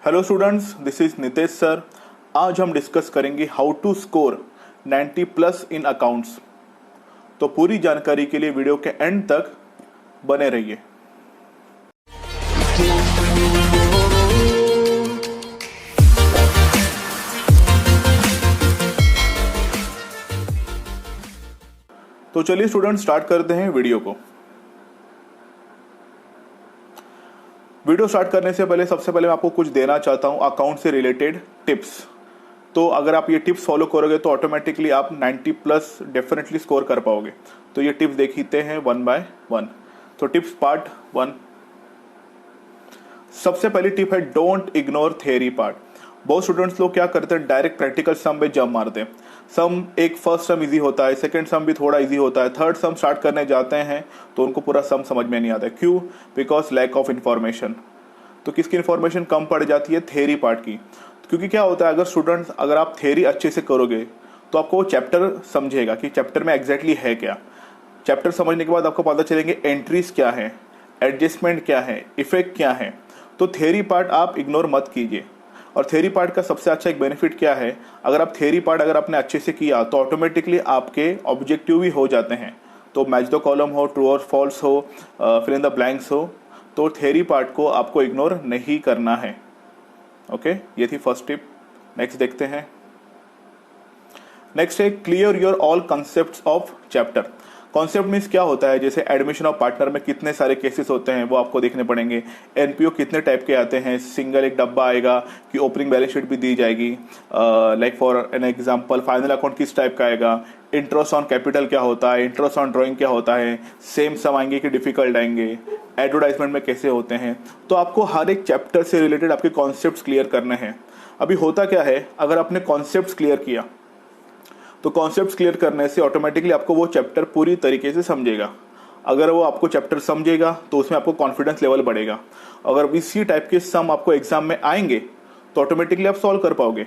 Hello students, this is Nitesh sir. आज हम discuss करेंगे how to score 90 plus in accounts. तो पूरी जानकारी के लिए वीडियो के एंड तक बने रहिए। तो चलिए स्टूडेंट्स स्टार्ट करते हैं वीडियो को। वीडियो स्टार्ट करने से पहले सबसे पहले मैं आपको कुछ देना चाहता हूं अकाउंट से रिलेटेड टिप्स। तो अगर आप ये टिप्स फॉलो करोगे तो ऑटोमेटिकली आप 90 प्लस डेफिनेटली स्कोर कर पाओगे। तो ये टिप्स देखते हैं वन बाय वन। तो टिप्स पार्ट 1। सबसे पहली टिप है डोंट इग्नोर थ्योरी पार्ट। बहुत स्टूडेंट्स लोग क्या करते हैं, डायरेक्ट प्रैक्टिकल सम पे जंप मारते हैं। सम एक फर्स्ट सम इजी होता है, सेकंड सम भी थोड़ा इजी होता है, थर्ड सम स्टार्ट करने जाते हैं तो उनको पूरा सम समझ में नहीं आता है। क्यों? Because lack of information. तो किसकी इन्फॉर्मेशन कम पड़ जाती है? थ्योरी पार्ट की। क्योंकि क्या होता है, अगर आप थ्योरी अच्छे से करोगे तो आपको वो चैप्टर समझेगा कि चैप्टर में एग्जैक्टली है क्या। चैप्टर समझने के बाद आपको पता चलेंगे एंट्रीज क्या है, एडजस्टमेंट क्या है, इफेक्ट क्या है। तो थ्योरी पार्ट आप इग्नोर मत कीजिए। और थ्योरी पार्ट का सबसे अच्छा एक बेनिफिट क्या है, अगर आप थ्योरी पार्ट अगर आपने अच्छे से किया तो ऑटोमेटिकली आपके ऑब्जेक्टिव भी हो जाते हैं। तो मैच द कॉलम हो, ट्रू और फॉल्स हो, फिल इन द ब्लैंक्स हो, तो थ्योरी पार्ट को आपको इग्नोर नहीं करना है। ओके, ये थी फर्स्ट टिप। नेक्स्ट देखते हैं। नेक्स्ट है clear your all concepts of chapter. Concept means क्या होता है, जैसे एडमिशन ऑफ पार्टनर में कितने सारे केसेस होते हैं वो आपको देखने पड़ेंगे। एनपीओ कितने टाइप के आते हैं, सिंगल एक डब्बा आएगा कि ओपनिंग बैलेंस शीट भी दी जाएगी। Like for an example final account किस टाइप का आएगा, इंटरेस्ट ऑन कैपिटल क्या होता है, इंटरेस्ट ऑन ड्राइंग क्या होता है, सेम सम आएंगे कि डिफिकल्ट आएंगे, एडवर्टाइजमेंट में कैसे होते हैं। तो आपको हर एक चैप्टर से रिलेटेड आपके कॉन्सेप्ट क्लियर करने हैं। अभी होता क्या है, अगर आपने कॉन्सेप्ट क्लियर किया तो कॉन्सेप्ट्स क्लियर करने से ऑटोमेटिकली आपको वो चैप्टर पूरी तरीके से समझेगा। अगर वो आपको चैप्टर समझेगा तो उसमें आपको कॉन्फिडेंस लेवल बढ़ेगा। अगर इसी टाइप के सम आपको एग्जाम में आएंगे तो ऑटोमेटिकली आप सॉल्व कर पाओगे।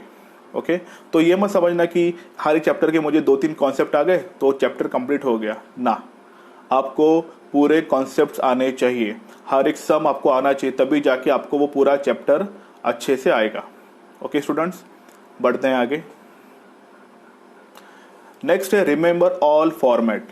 ओके, तो ये मत समझना कि हर एक चैप्टर के मुझे 2-3 कॉन्सेप्ट आ गए तो चैप्टर कंप्लीट हो गया ना। आपको पूरे कॉन्सेप्ट्स आने चाहिए, हर एक सम आपको आना चाहिए, तभी जाके आपको वो पूरा चैप्टर अच्छे से आएगा। ओके स्टूडेंट्स, बढ़ते हैं आगे। नेक्स्ट है रिमेंबर ऑल फॉर्मेट।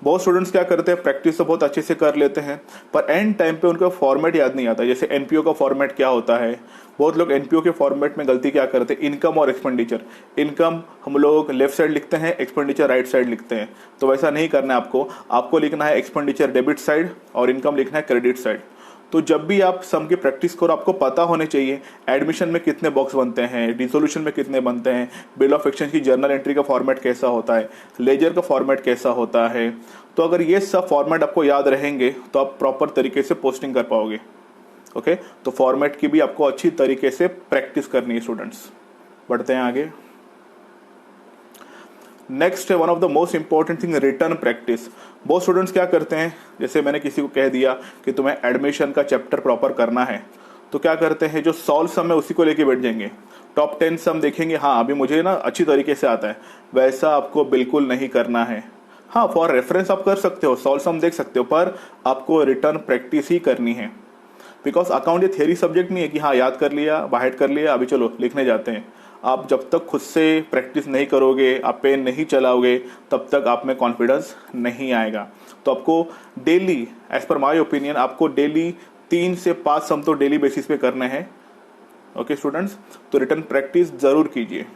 बहुत स्टूडेंट्स क्या करते हैं, प्रैक्टिस तो बहुत अच्छे से कर लेते हैं पर एंड टाइम पे उनको फॉर्मेट याद नहीं आता। जैसे एनपीओ का फॉर्मेट क्या होता है, बहुत लोग एनपीओ के फॉर्मेट में गलती क्या करते हैं, इनकम और एक्सपेंडिचर। इनकम हम लोग लेफ्ट साइड लिखते हैं, एक्सपेंडिचर राइट साइड लिखते हैं। तो वैसा नहीं करना है आपको लिखना है एक्सपेंडिचर डेबिट साइड और इनकम लिखना है क्रेडिट साइड। तो जब भी आप सम की प्रैक्टिस करो आपको पता होने चाहिए एडमिशन में कितने बॉक्स बनते हैं, डिसोल्यूशन में कितने बनते हैं, बिल ऑफ एक्सचेंज की जर्नल एंट्री का फॉर्मेट कैसा होता है, लेजर का फॉर्मेट कैसा होता है। तो अगर ये सब फॉर्मेट आपको याद रहेंगे तो आप प्रॉपर तरीके से पोस्टिंग कर पाओगे। ओके, तो फॉर्मेट की भी आपको अच्छी तरीके से प्रैक्टिस करनी है स्टूडेंट्स। बढ़ते हैं आगे। नेक्स्ट है one of the most important thing, return practice. बहुत स्टूडेंट्स क्या करते हैं, जैसे मैंने किसी को कह दिया कि तुम्हें एडमिशन का चैप्टर प्रॉपर करना है तो क्या करते हैं, जो सॉल्व सम है उसी को लेके बैठ जाएंगे। टॉप 10 सम देखेंगे, हाँ अभी मुझे ना अच्छी तरीके से आता है। वैसा आपको बिल्कुल नहीं करना है। हाँ, फॉर रेफरेंस आप कर सकते हो, सॉल्व सम देख सकते हो, पर आपको रिटर्न प्रैक्टिस ही करनी है। बिकॉज अकाउंट ये थियरी सब्जेक्ट नहीं है कि हाँ याद कर लिया, बाहर कर लिया, अभी चलो लिखने जाते हैं। आप जब तक खुद से प्रैक्टिस नहीं करोगे, आप पेन नहीं चलाओगे, तब तक आप में कॉन्फिडेंस नहीं आएगा। तो आपको daily, as per my opinion, आपको डेली 3 से 5 सम तो डेली बेसिस पे करने हैं। ओके स्टूडेंट्स, तो रिटर्न प्रैक्टिस जरूर कीजिए।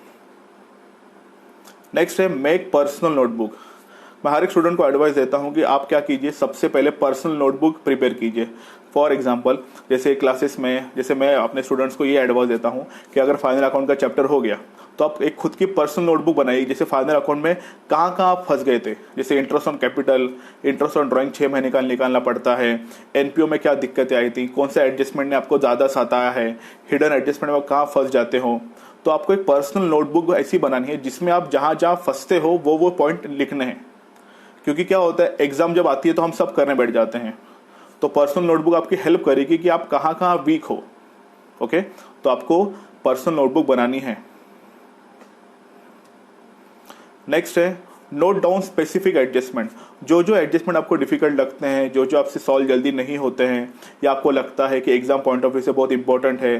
नेक्स्ट है मेक पर्सनल नोटबुक। मैं हर एक स्टूडेंट को एडवाइस देता हूं कि आप क्या कीजिए, सबसे पहले पर्सनल नोटबुक प्रिपेयर कीजिए। फॉर एग्जांपल, जैसे क्लासेस में, जैसे मैं अपने स्टूडेंट्स को ये एडवाइस देता हूं कि अगर फाइनल अकाउंट का चैप्टर हो गया तो आप एक खुद की पर्सनल नोटबुक बनाइए। जैसे फाइनल अकाउंट में कहाँ कहाँ आप फंस गए थे, जैसे interest on capital, interest on drawing 6 महीने का निकालना पड़ता है, एनपीओ में क्या दिक्कतें आई थी, कौन सा एडजस्टमेंट ने आपको ज़्यादा सताया है, हिडन एडजस्टमेंट में आप कहाँ फंस जाते हो। तो आपको एक पर्सनल नोटबुक ऐसी बनानी है जिसमें आप जहाँ जहाँ फंसते हो वो पॉइंट लिखने हैं। क्योंकि क्या होता है, एग्जाम जब आती है तो हम सब करने बैठ जाते हैं। तो पर्सनल नोटबुक आपकी हेल्प करेगी कि आप कहाँ कहाँ वीक हो। ओके, तो आपको पर्सनल नोटबुक बनानी है। नेक्स्ट है नोट डाउन स्पेसिफिक एडजस्टमेंट, जो जो एडजस्टमेंट आपको डिफिकल्ट लगते हैं, जो जो आपसे सॉल्व जल्दी नहीं होते हैं, या आपको लगता है कि एग्जाम पॉइंट ऑफ व्यू से बहुत इंपॉर्टेंट है।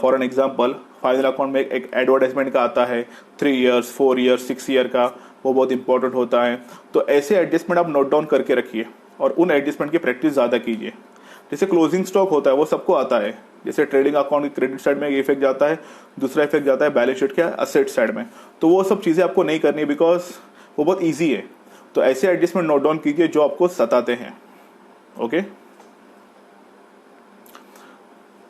For an example, final account में एक एडवर्टाइजमेंट का आता है 3 ईयर्स, 4 ईयर्स, 6 ईयर का, वो बहुत इंपॉर्टेंट होता है। तो ऐसे एडजस्टमेंट आप नोट डाउन करके रखिए और उन एडजस्टमेंट की प्रैक्टिस ज़्यादा कीजिए। जैसे क्लोजिंग स्टॉक होता है वो सबको आता है, जैसे ट्रेडिंग अकाउंट की क्रेडिट साइड में इफेक्ट जाता है, दूसरा इफेक्ट जाता है बैलेंस शीट के असेट साइड में। तो वो सब चीज़ें आपको नहीं करनी बिकॉज वो बहुत ईजी है। तो ऐसे एडजस्टमेंट नोट डाउन कीजिए जो आपको सताते हैं। ओके।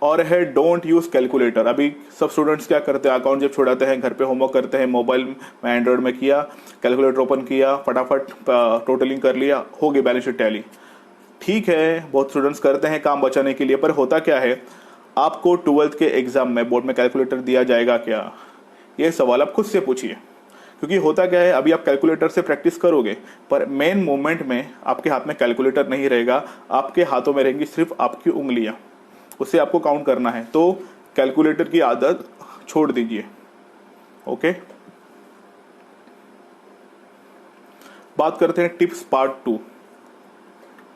और है डोंट यूज कैलकुलेटर। अभी सब स्टूडेंट्स क्या करते हैं, अकाउंट जब छुड़ाते हैं, घर पे होमवर्क करते हैं, मोबाइल में एंड्रॉइड में किया, कैलकुलेटर ओपन किया, फटाफट टोटलिंग कर लिया, हो गई बैलेंस शीट टैली। ठीक है, बहुत स्टूडेंट्स करते हैं काम बचाने के लिए, पर होता क्या है, आपको 12th के एग्जाम में बोर्ड में कैलकुलेटर दिया जाएगा क्या, ये सवाल आप खुद से पूछिए। क्योंकि होता क्या है, अभी आप कैलकुलेटर से प्रैक्टिस करोगे पर मेन मोमेंट में आपके हाथ में कैलकुलेटर नहीं रहेगा, आपके हाथों में रहेंगी सिर्फ आपकी उंगलियां, उससे आपको काउंट करना है। तो कैलकुलेटर की आदत छोड़ दीजिए। ओके, बात करते हैं टिप्स पार्ट 2,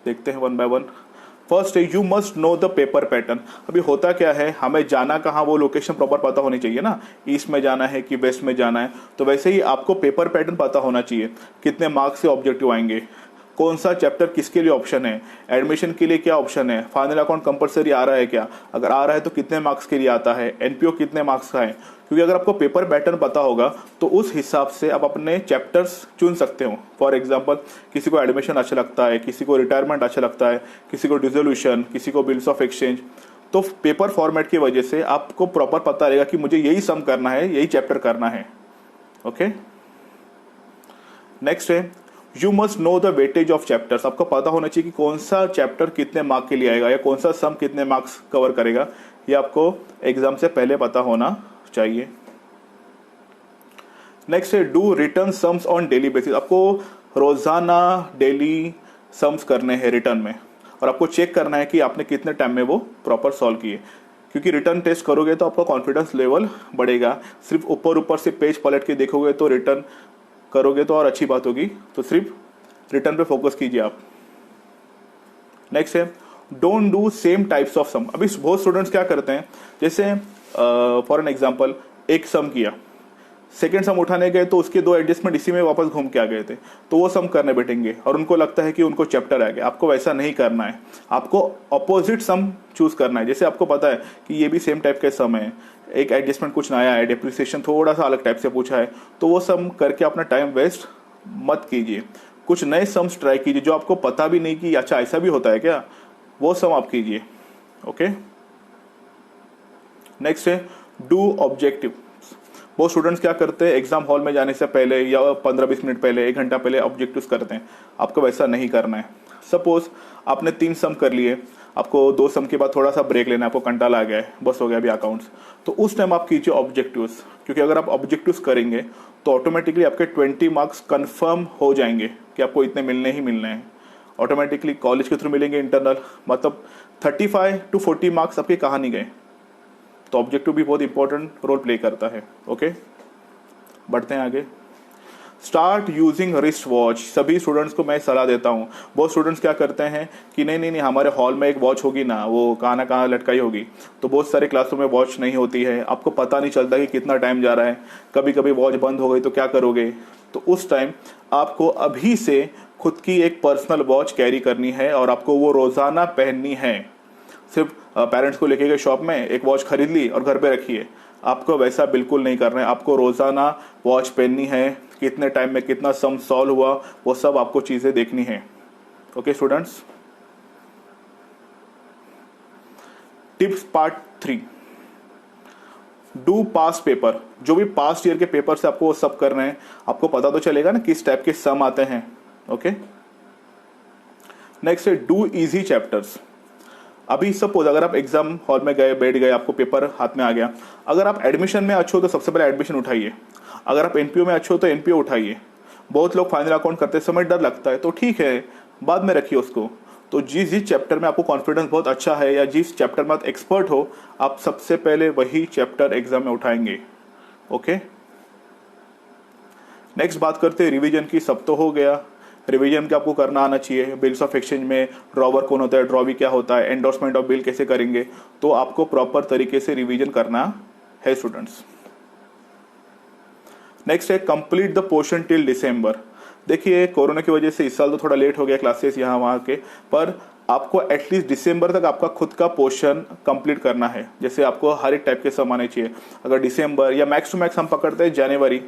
देखते हैं वन बाय वन। फर्स्ट है you must know the paper pattern. अभी होता क्या है, हमें जाना कहाँ वो लोकेशन प्रॉपर पता होनी चाहिए ना, ईस्ट में जाना है कि वेस्ट में जाना है। तो वैसे ही आपको पेपर पैटर्न पता होना चाहिए, कितने मार्क्स से ऑब्जेक्टिव आएंगे, कौन सा चैप्टर किसके लिए ऑप्शन है, एडमिशन के लिए क्या ऑप्शन है, फाइनल अकाउंट कंपलसरी आ रहा है क्या, अगर आ रहा है तो कितने मार्क्स के लिए आता है, एनपीओ कितने मार्क्स का है। क्योंकि अगर आपको पेपर पैटर्न पता होगा तो उस हिसाब से आप अपने चैप्टर्स चुन सकते हो। फॉर एग्जांपल, किसी को एडमिशन अच्छा लगता है, किसी को रिटायरमेंट अच्छा लगता है, किसी को डिसोल्यूशन, किसी को बिल्स ऑफ एक्सचेंज। तो पेपर फॉर्मेट की वजह से आपको प्रॉपर पता रहेगा कि मुझे यही सम करना है, यही चैप्टर करना है। ओके, नेक्स्ट है you must know the weightage of chapters. आपको पता होना चाहिए कि कौन सा चैप्टर कितने मार्क के लिए आएगा या कौन सा सम कितने मार्क्स कवर करेगा, ये आपको एग्जाम से पहले पता होना चाहिए। नेक्स्ट है do return sums on daily basis. आपको रोजाना डेली सम्स करने हैं रिटर्न में, और आपको चेक करना है कि आपने कितने टाइम में वो प्रॉपर सॉल्व किए। क्योंकि रिटर्न टेस्ट करोगे तो आपका कॉन्फिडेंस लेवल बढ़ेगा। सिर्फ ऊपर ऊपर से पेज पलट के देखोगे तो रिटर्न करोगे तो और अच्छी बात होगी, तो सिर्फ रिटर्न पे फोकस कीजिए आप। नेक्स्ट है don't do same types of sum. अभी बहुत स्टूडेंट्स क्या करते हैं, जैसे फॉर एन एग्जांपल एक सम किया, सेकेंड सम उठाने गए तो उसके 2 एडजस्टमेंट इसी में वापस घूम के आ गए थे, तो वो सम करने बैठेंगे और उनको लगता है कि उनको चैप्टर आ गया। आपको वैसा नहीं करना है, आपको अपोजिट सम चूज करना है। जैसे आपको पता है कि ये भी सेम टाइप के सम है, एक एडजस्टमेंट कुछ नया है, डेप्रिसिएशन थोड़ा सा अलग टाइप से पूछा है, तो वो सम करके अपना टाइम वेस्ट मत कीजिए। कुछ नए सम्स ट्राई कीजिए जो आपको पता भी नहीं कि अच्छा ऐसा भी होता है क्या, वो सम आप कीजिए। ओके, नेक्स्ट है डू ऑब्जेक्टिव। बहुत स्टूडेंट्स क्या करते हैं, एग्जाम हॉल में जाने से पहले या 15-20 मिनट पहले, 1 घंटा पहले ऑब्जेक्टिव्स करते हैं। आपको वैसा नहीं करना है। सपोज आपने 3 सम कर लिए, आपको 2 सम के बाद थोड़ा सा ब्रेक लेना है, आपको कंटाला आ गया है, बस हो गया अभी अकाउंट्स, तो उस टाइम आप कीजिए ऑब्जेक्टिव्स। क्योंकि अगर आप ऑब्जेक्टिव्स करेंगे तो ऑटोमेटिकली आपके 20 मार्क्स कन्फर्म हो जाएंगे कि आपको इतने मिलने ही मिलने हैं। ऑटोमेटिकली कॉलेज के थ्रू मिलेंगे इंटरनल, मतलब 35 to 40 मार्क्स आपके कहाँ नहीं गए। तो ऑब्जेक्टिव भी बहुत इंपॉर्टेंट रोल प्ले करता है। ओके, बढ़ते हैं आगे। Start using wrist watch. सभी स्टूडेंट्स को मैं सलाह देता हूँ। बहुत स्टूडेंट्स क्या करते हैं कि नहीं हमारे हॉल में एक वॉच होगी ना, वो कहाँ ना कहाँ लटकाई होगी। तो बहुत सारे क्लासरूम में वॉच नहीं होती है, आपको पता नहीं चलता कि कितना टाइम जा रहा है। कभी कभी वॉच बंद हो गई तो क्या करोगे। तो उस टाइम आपको अभी से खुद की एक पर्सनल वॉच कैरी करनी है और आपको वो रोजाना पहननी है। सिर्फ पेरेंट्स को लेके गए शॉप में, एक वॉच खरीद ली और घर पे रखिए, आपको वैसा बिल्कुल नहीं करना है। आपको रोजाना वॉच पहननी है, कितने टाइम में कितना सम सॉल्व हुआ वो सब आपको चीजें देखनी है। Okay students, tips part 3, do past paper. जो भी पास्ट ईयर के पेपर से आपको सब करना है, आपको पता तो चलेगा ना किस टाइप के सम आते हैं। ओके, नेक्स्ट है डू इजी चैप्टर्स। अभी सपोज अगर आप एग्जाम हॉल में गए, बैठ गए, आपको पेपर हाथ में आ गया, अगर आप एडमिशन में अच्छे हो तो सबसे पहले एडमिशन उठाइए। अगर आप एनपीओ में अच्छे हो तो एनपीओ उठाइए। बहुत लोग फाइनल अकाउंट करते समय डर लगता है, तो ठीक है बाद में रखिए उसको। तो जिस चैप्टर में आपको कॉन्फिडेंस बहुत अच्छा है या जिस चैप्टर में आप एक्सपर्ट हो, आप सबसे पहले वही चैप्टर एग्जाम में उठाएंगे। ओके, नेक्स्ट बात करते हैं रिवीजन की। सब तो हो गया, रिवीजन क्या आपको करना आना चाहिए, बिल्स ऑफ एक्सचेंज में ड्रॉवर कौन होता है, ड्रॉवी क्या होता है, एंडोर्समेंट ऑफ बिल कैसे करेंगे, तो आपको प्रॉपर तरीके से रिवीजन करना है स्टूडेंट्स। नेक्स्ट है कंप्लीट द पोर्शन टिल दिसंबर। देखिए कोरोना की वजह से इस साल तो थोड़ा लेट हो गया क्लासेस यहाँ वहाँ के, पर आपको एटलीस्ट दिसंबर तक आपका खुद का पोर्शन कंप्लीट करना है। जैसे आपको हर एक टाइप के सम आने चाहिए। अगर दिसंबर या मैक्स टू मैक्स हम पकड़ते हैं जनवरी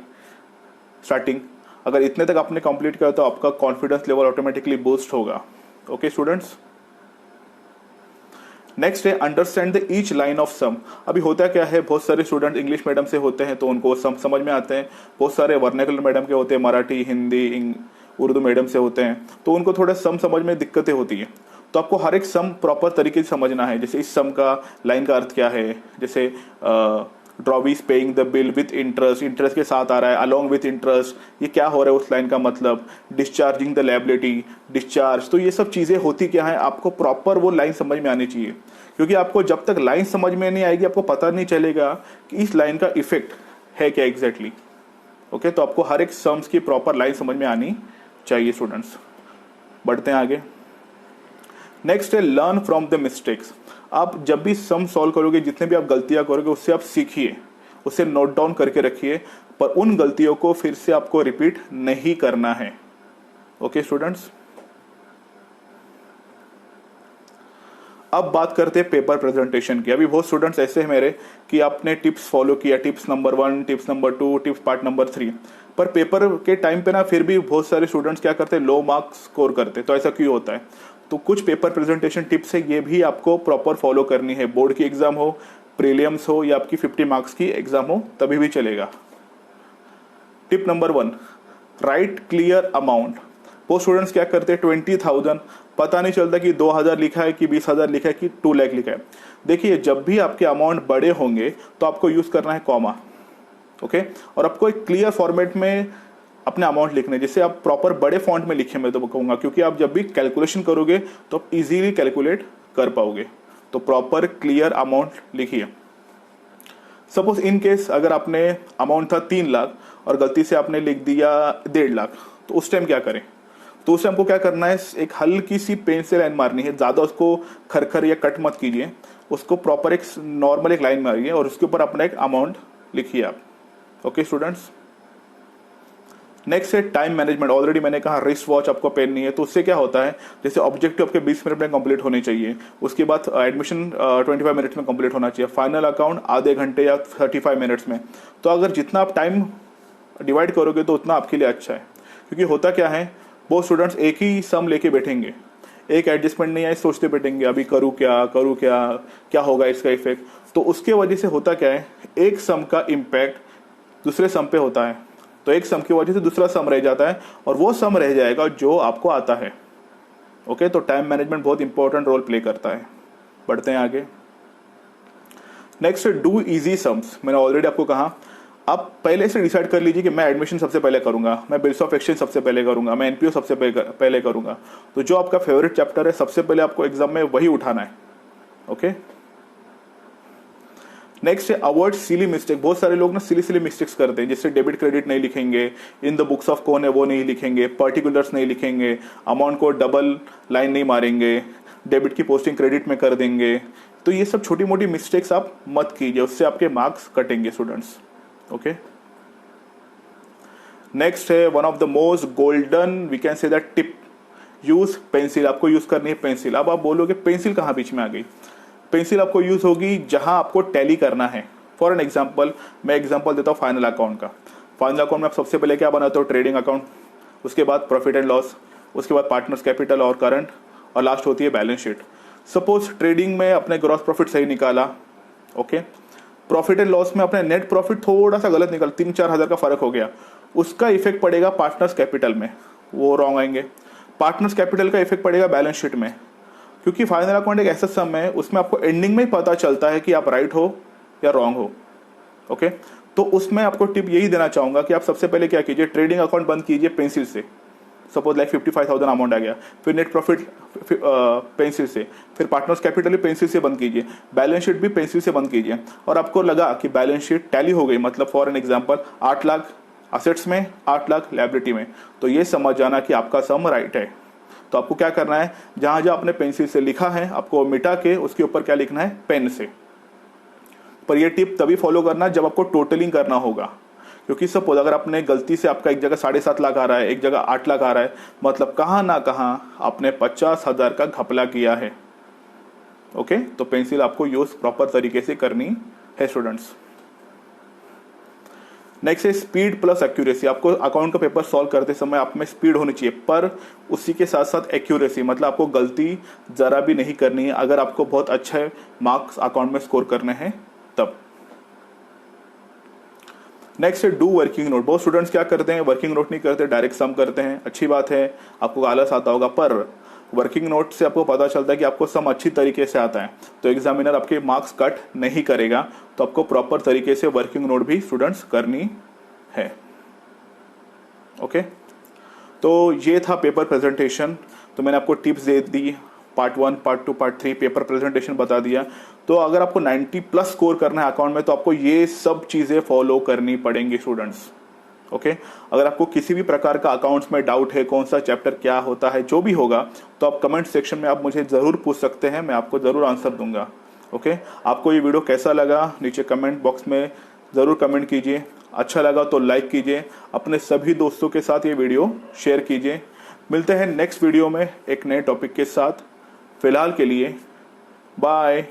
स्टार्टिंग, अगर इतने तक आपने कंप्लीट किया तो आपका कॉन्फिडेंस लेवल ऑटोमेटिकली बूस्ट होगा। Okay students. नेक्स्ट है understand the each line of sum. अभी होता क्या है, बहुत सारे स्टूडेंट इंग्लिश मीडियम से होते हैं तो उनको सम समझ में आते हैं, बहुत सारे वर्नाकुलर मीडियम के होते हैं, मराठी हिंदी उर्दू मीडियम से होते हैं, तो उनको थोड़ा सम समझ में दिक्कतें होती है। तो आपको हर एक सम प्रॉपर तरीके से समझना है। जैसे इस सम का लाइन का अर्थ क्या है, जैसे drawee is paying the bill with interest, interest के साथ आ रहा है, अलोंग विथ इंटरेस्ट, ये क्या हो रहा है उस लाइन का मतलब, डिस्चार्जिंग द लायबिलिटी, डिस्चार्ज, तो ये सब चीजें होती क्या है, आपको प्रॉपर वो लाइन समझ में आनी चाहिए। क्योंकि आपको जब तक लाइन समझ में नहीं आएगी आपको पता नहीं चलेगा कि इस लाइन का इफेक्ट है क्या एग्जैक्टली। ओके, तो आपको हर एक सम्स की प्रॉपर लाइन समझ में आनी चाहिए स्टूडेंट्स। बढ़ते हैं आगे। नेक्स्ट है लर्न फ्रॉम द मिस्टेक्स। आप जब भी सम सॉल्व करोगे, जितने भी आप गलतियां करोगे उससे आप सीखिए, उसे नोट डाउन करके रखिए, पर उन गलतियों को फिर से आपको रिपीट नहीं करना है। Okay students. अब बात करते हैं पेपर प्रेजेंटेशन की। अभी बहुत स्टूडेंट्स ऐसे हैं मेरे कि आपने टिप्स फॉलो किया, tips number 1, tips number 2, tips part number 3, पर पेपर के टाइम पे ना फिर भी बहुत सारे स्टूडेंट्स क्या करते हैं, लो मार्क्स स्कोर करते हैं। तो ऐसा क्यों होता है? तो कुछ पेपर प्रेजेंटेशन टिप्स है, ये भी आपको प्रॉपर फॉलो करनी है। बोर्ड की एग्जाम हो, प्रीलिम्स हो या आपकी 50 मार्क्स की एग्जाम हो, तभी भी चलेगा। Tip number 1, right clear amount. वो स्टूडेंट्स क्या करते हैं, 20,000, पता नहीं चलता कि 2,000 लिखा है कि 20,000 लिखा है कि 2 लाख लिखा है। देखिए जब भी आपके अमाउंट बड़े होंगे तो आपको यूज करना है कॉमा। ओके, और आपको एक क्लियर फॉर्मेट में अपने अमाउंट लिखने, जिससे आप प्रॉपर बड़े फॉन्ट में लिखे, मैं तो कहूंगा, क्योंकि आप जब भी कैलकुलेशन करोगे तो आप इजीली कैलकुलेट कर पाओगे। तो प्रॉपर क्लियर अमाउंट लिखिए। सपोज इन केस अगर आपने अमाउंट था 3 लाख और गलती से आपने लिख दिया 1.5 लाख, तो उस टाइम क्या करें? तो उस टाइम को क्या करना है, एक हल्की सी पेन से लाइन मारनी है, ज्यादा उसको खरखर या कट मत कीजिए, उसको प्रॉपर एक नॉर्मल एक लाइन मारिए और उसके ऊपर अपना एक अमाउंट लिखिए आप। Okay students. नेक्स्ट है टाइम मैनेजमेंट। ऑलरेडी मैंने कहा रिस्ट वॉच आपको पहननी है, तो उससे क्या होता है, जैसे ऑब्जेक्टिव आपके 20 मिनट में कंप्लीट होने चाहिए, उसके बाद एडमिशन 25 मिनट्स में कंप्लीट होना चाहिए, फाइनल अकाउंट आधे घंटे या 35 मिनट्स में। तो अगर जितना आप टाइम डिवाइड करोगे तो उतना आपके लिए अच्छा है। क्योंकि होता क्या है, बहुत स्टूडेंट्स एक ही सम लेके बैठेंगे, एक एडजस्टमेंट नहीं आए सोचते बैठेंगे अभी करूँ क्या क्या होगा इसका इफेक्ट। तो उसके वजह से होता क्या है, एक सम का इम्पैक्ट दूसरे सम पे होता है, तो एक सम की वजह से दूसरा सम रह जाता है और वो सम रह जाएगा जो आपको आता है। ओके, तो टाइम मैनेजमेंट बहुत इंपॉर्टेंट रोल प्ले करता है। बढ़ते हैं आगे। Next, do easy sums. मैंने ऑलरेडी आपको कहा, आप पहले से डिसाइड कर लीजिए कि मैं एडमिशन सबसे पहले करूंगा, मैं बिल्स ऑफ एक्सचेंज सबसे पहले करूंगा, मैं एनपीओ सबसे पहले करूंगा। तो जो आपका फेवरेट चैप्टर है सबसे पहले आपको एग्जाम में वही उठाना है। ओके। नेक्स्ट है अवॉइड सिली मिस्टेक। बहुत सारे लोग ना सिली मिस्टेक्स करते हैं, जैसे डेबिट क्रेडिट नहीं लिखेंगे, इन द बुक्स ऑफ कौन है वो नहीं लिखेंगे, पर्टिकुलर्स नहीं लिखेंगे, अमाउंट को डबल लाइन नहीं मारेंगे, डेबिट की पोस्टिंग क्रेडिट में कर देंगे। तो ये सब छोटी मोटी मिस्टेक्स आप मत कीजिए, उससे आपके मार्क्स कटेंगे स्टूडेंट्स। ओके। नेक्स्ट है one of the most golden we can say that tip, use pencil. आपको यूज करनी है पेंसिल। अब आप बोलोगे पेंसिल कहाँ बीच में आ गई? पेंसिल आपको यूज होगी जहां आपको टैली करना है। फॉर एन एग्जाम्पल, मैं एग्जाम्पल देता हूँ फाइनल अकाउंट का। फाइनल अकाउंट में आप सबसे पहले क्या बनाते हो, ट्रेडिंग अकाउंट, उसके बाद प्रॉफिट एंड लॉस, उसके बाद पार्टनर्स कैपिटल और करंट, और लास्ट होती है बैलेंस शीट। सपोज ट्रेडिंग में अपने ग्रॉस प्रॉफिट सही निकाला, ओके, प्रॉफिट एंड लॉस में अपने नेट प्रॉफिट थोड़ा सा गलत निकल, 3-4 हज़ार का फर्क हो गया, उसका इफेक्ट पड़ेगा पार्टनर्स कैपिटल में, वो रॉन्ग आएंगे। पार्टनर्स कैपिटल का इफेक्ट पड़ेगा बैलेंस शीट में, क्योंकि फाइनल अकाउंट एक ऐसा सम है उसमें आपको एंडिंग में ही पता चलता है कि आप राइट हो या रॉन्ग हो। ओके, तो उसमें आपको टिप यही देना चाहूंगा कि आप सबसे पहले क्या कीजिए, ट्रेडिंग अकाउंट बंद कीजिए पेंसिल से। सपोज लाइक 55,000 अमाउंट आ गया, फिर नेट प्रॉफिट पेंसिल से, फिर पार्टनर्स कैपिटल भी पेंसिल से बंद कीजिए, बैलेंस शीट भी पेंसिल से बंद कीजिए। और आपको लगा कि बैलेंस शीट टैली हो गई, मतलब for an example 8 lakh assets में 8 लाख, लायबिलिटी में। तो ये समझ जाना कि आपका सम राइट है। तो आपको क्या करना है, जहां जहां आपने पेंसिल से लिखा है आपको मिटा के उसके ऊपर क्या लिखना है, पेन से। पर ये टिप तभी फॉलो करना जब आपको टोटलिंग करना होगा, क्योंकि सपोज अगर आपने गलती से आपका एक जगह 7.5 लाख आ रहा है, एक जगह 8 लाख आ रहा है, मतलब कहाँ ना कहाँ आपने 50,000 का घपला किया है। ओके, तो पेंसिल आपको यूज प्रॉपर तरीके से करनी है स्टूडेंट्स। नेक्स्ट है स्पीड प्लस एक्यूरेसी। आपको अकाउंट का पेपर सॉल्व करते समय आप में स्पीड होनी चाहिए, पर उसी के साथ साथ एक्यूरेसी, मतलब आपको गलती जरा भी नहीं करनी है अगर आपको बहुत अच्छे मार्क्स अकाउंट में स्कोर करने हैं तब। नेक्स्ट है डू वर्किंग नोट। बहुत स्टूडेंट्स क्या करते हैं, वर्किंग नोट नहीं करते, डायरेक्ट सम करते हैं। अच्छी बात है, आपको आलस आता होगा, पर वर्किंग नोट से आपको पता चलता है कि आपको सम अच्छी तरीके से आता है, तो एग्जामिनर आपके मार्क्स कट नहीं करेगा। तो आपको प्रॉपर तरीके से वर्किंग नोट भी स्टूडेंट्स करनी है। ओके, तो ये था पेपर प्रेजेंटेशन। तो मैंने आपको टिप्स दे दी, part 1, part 2, part 3, paper presentation बता दिया। तो अगर आपको 90 प्लस स्कोर करना है अकाउंट में, तो आपको ये सब चीजें फॉलो करनी पड़ेंगी स्टूडेंट्स। ओके, अगर आपको किसी भी प्रकार का अकाउंट्स में डाउट है, कौन सा चैप्टर क्या होता है, जो भी होगा, तो आप कमेंट सेक्शन में आप मुझे जरूर पूछ सकते हैं, मैं आपको जरूर आंसर दूंगा। ओके, आपको ये वीडियो कैसा लगा नीचे कमेंट बॉक्स में जरूर कमेंट कीजिए। अच्छा लगा तो लाइक कीजिए, अपने सभी दोस्तों के साथ ये वीडियो शेयर कीजिए। मिलते हैं नेक्स्ट वीडियो में एक नए टॉपिक के साथ। फिलहाल के लिए बाय।